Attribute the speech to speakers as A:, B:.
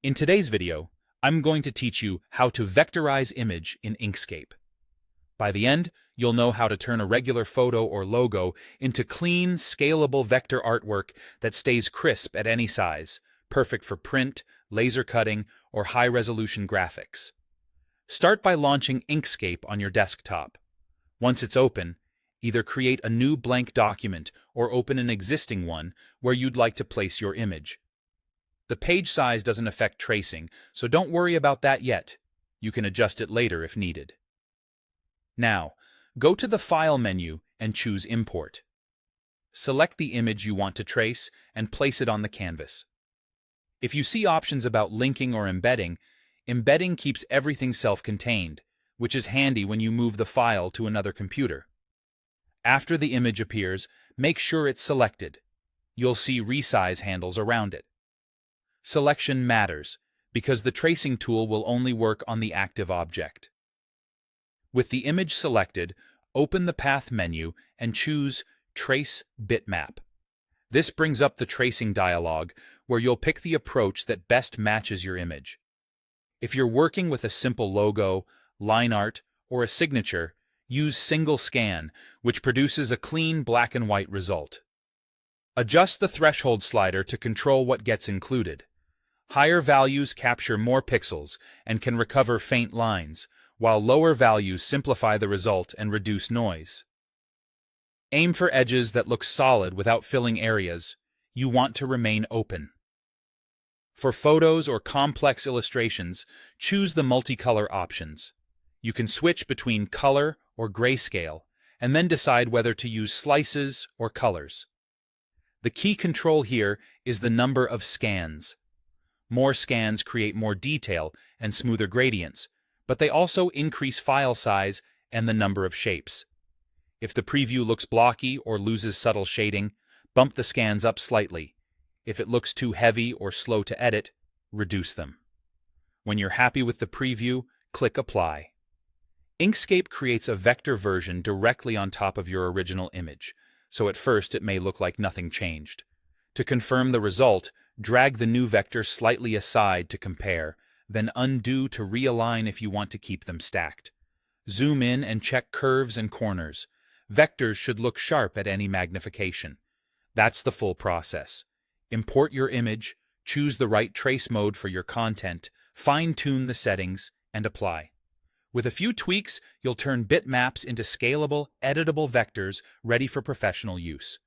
A: In today's video, I'm going to teach you how to vectorize image in Inkscape. By the end, you'll know how to turn a regular photo or logo into clean, scalable vector artwork that stays crisp at any size, perfect for print, laser cutting, or high-resolution graphics. Start by launching Inkscape on your desktop. Once it's open, either create a new blank document or open an existing one where you'd like to place your image. The page size doesn't affect tracing, so don't worry about that yet. You can adjust it later if needed. Now, go to the File menu and choose Import. Select the image you want to trace and place it on the canvas. If you see options about linking or embedding, embedding keeps everything self-contained, which is handy when you move the file to another computer. After the image appears, make sure it's selected. You'll see resize handles around it. Selection matters, because the tracing tool will only work on the active object. With the image selected, open the Path menu and choose Trace Bitmap. This brings up the tracing dialog, where you'll pick the approach that best matches your image. If you're working with a simple logo, line art, or a signature, use Single Scan, which produces a clean black and white result. Adjust the threshold slider to control what gets included. Higher values capture more pixels and can recover faint lines, while lower values simplify the result and reduce noise. Aim for edges that look solid without filling areas you want to remain open. For photos or complex illustrations, choose the multicolor options. You can switch between color or grayscale, and then decide whether to use slices or colors. The key control here is the number of scans. More scans create more detail and smoother gradients, but they also increase file size and the number of shapes. If the preview looks blocky or loses subtle shading, bump the scans up slightly. If it looks too heavy or slow to edit, reduce them. When you're happy with the preview, click Apply. Inkscape creates a vector version directly on top of your original image, so at first it may look like nothing changed. To confirm the result, drag the new vector slightly aside to compare, then undo to realign if you want to keep them stacked. Zoom in and check curves and corners. Vectors should look sharp at any magnification. That's the full process. Import your image, choose the right trace mode for your content, fine-tune the settings, and apply. With a few tweaks, you'll turn bitmaps into scalable, editable vectors ready for professional use.